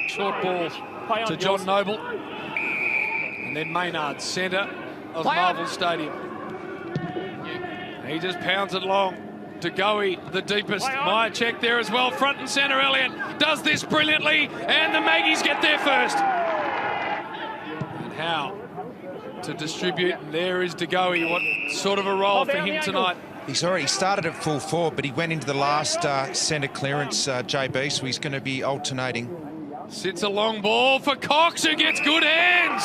Short ball to John Noble. And then Maynard, centre of Marvel Stadium. He just pounds it long. De Goey, the deepest. Myercheck there as well. Front and centre, Elliott does this brilliantly. And the Maggies get there first. And how to distribute. And there is De Goey. What sort of a role for him tonight? He's already started at full forward, but he went into the last centre clearance, JB, so he's going to be alternating. Sits a long ball for Cox, who gets good hands.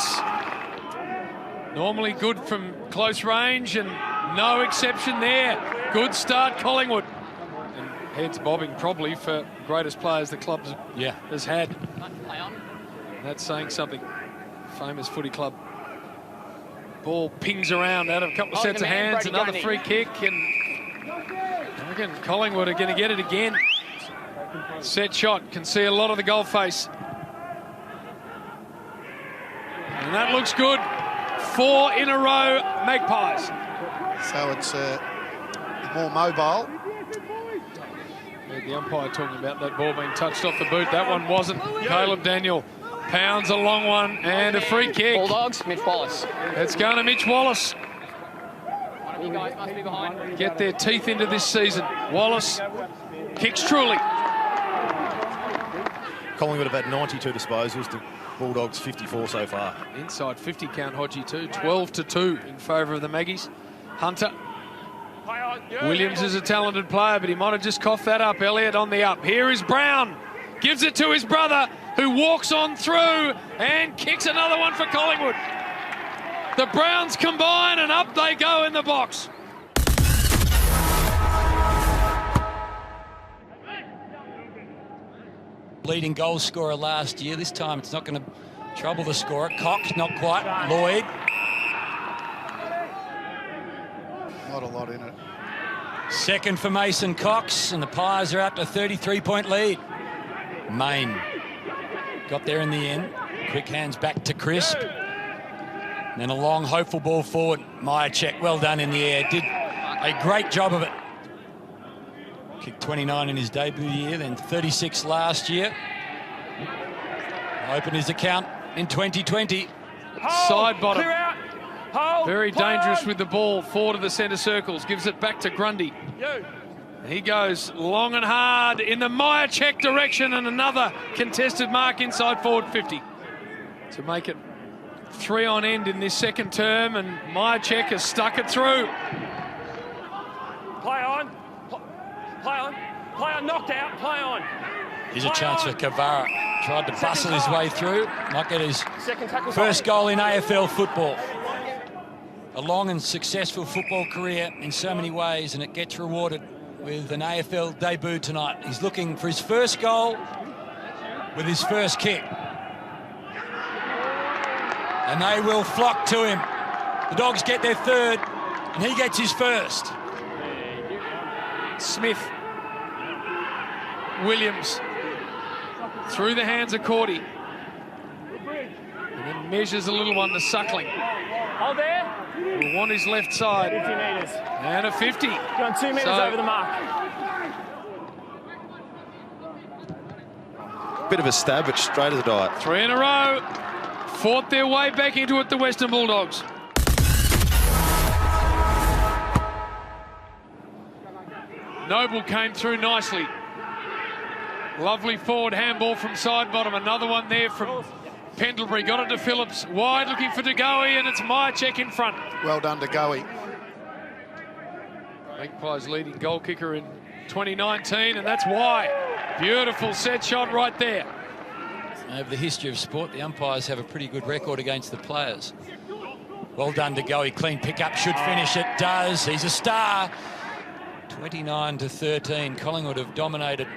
Normally good from close range, and no exception there. Good start, Collingwood. And heads bobbing probably for greatest players the club has had. That's saying something. Famous footy club. Ball pings around out of a couple of sets of hands. Another free kick, and I reckon Collingwood are going to get it again. Set shot, can see a lot of the goal face. And that looks good. 4 in a row, Magpies. So it's more mobile. The umpire talking about that ball being touched off the boot. That one wasn't. Caleb Daniel pounds a long one and a free kick. Bulldogs, Mitch Wallace. It's going to Mitch Wallace. One of you guys must be behind. Get their teeth into this season. Wallace kicks truly. Collingwood have had 92 disposals to Bulldogs 54 so far. Inside 50 count Hodgie too. 12-2 in favour of the Maggies. Hunter. Williams is a talented player, but he might have just coughed that up. Elliott on the up. Here is Brown. Gives it to his brother, who walks on through and kicks another one for Collingwood. The Browns combine and up they go in the box. Leading goal scorer last year. This time it's not going to trouble the scorer. Cox, not quite. Lloyd. Not a lot in it. Second for Mason Cox, and the Pies are out to 33-point lead. Main got there in the end. Quick hands back to Crisp. And then a long, hopeful ball forward. Myercheck, well done in the air. Did a great job of it. Kicked 29 in his debut year, then 36 last year. Opened his account in 2020. Side bottom. Very dangerous with the ball. Forward of the centre circles. Gives it back to Grundy. He goes long and hard in the Myercheck direction, and another contested mark inside forward 50. To make it 3 on end in this second term, and Myercheck has stuck it through. Play on. Play on. Play on. Knocked out. Play on. Here's a chance for Kavara. Tried to bustle his way through. Might get his first goal in AFL football. A long and successful football career in so many ways, and it gets rewarded with an AFL debut tonight. He's looking for his first goal with his first kick. And they will flock to him. The Dogs get their third, and he gets his first. Smith. Williams. Through the hands of Cordy. And then measures a little one to Suckling. Hold there. Will want his left side. 50 metres. And a 50. Going 2 metres over the mark. Bit of a stab, but straight as a die. 3 in a row. Fought their way back into it, the Western Bulldogs. Noble came through nicely. Lovely forward handball from side bottom. Another one there from Pendlebury. Got it to Phillips. Wide looking for De Goey, and it's Myercheck in front. Well done, De Goey. Magpies leading goal kicker in 2019, and that's why. Beautiful set shot right there. Over the history of sport, the umpires have a pretty good record against the players. Well done, De Goey. Clean pickup, should finish it. Does. He's a star. 29-13. Collingwood have dominated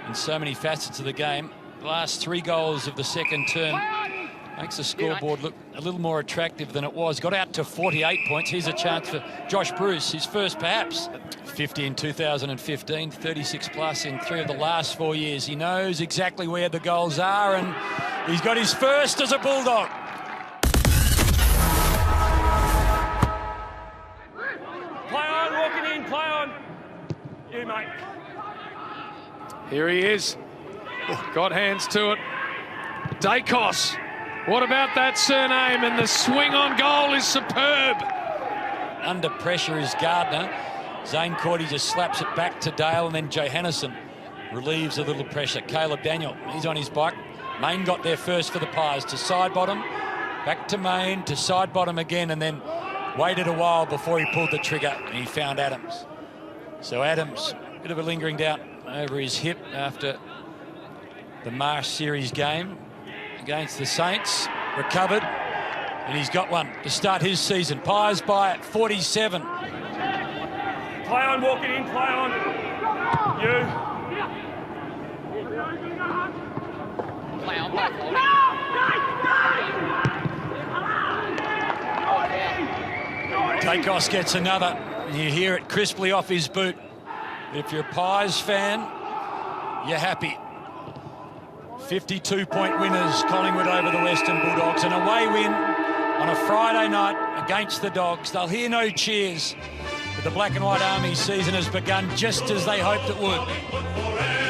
in so many facets of the game. The last 3 goals of the second term makes the scoreboard look a little more attractive than it was. Got out to 48 points. Here's a chance for Josh Bruce, his first perhaps. 50 in 2015, 36 plus in 3 of the last 4 years. He knows exactly where the goals are, and he's got his first as a Bulldog. Play on, walking in, play on. You, mate. Here he is. Got hands to it. Dacos. What about that surname? And the swing on goal is superb. Under pressure is Gardner. Zane Cordy just slaps it back to Dale, and then Johannesson relieves a little pressure. Caleb Daniel, he's on his bike. Main got there first for the Pies to side bottom, back to Main, to side bottom again, and then waited a while before he pulled the trigger, and he found Adams. So Adams, a bit of a lingering doubt over his hip after the Marsh Series game against the Saints. Recovered, and he's got one to start his season. Pies by 47. Play on, walking in, play on. You. Play on, Dacos gets another. You hear it crisply off his boot. If you're a Pies fan, you're happy. 52-point winners, Collingwood over the Western Bulldogs. An away win on a Friday night against the Dogs. They'll hear no cheers, but the Black and White Army season has begun just as they hoped it would.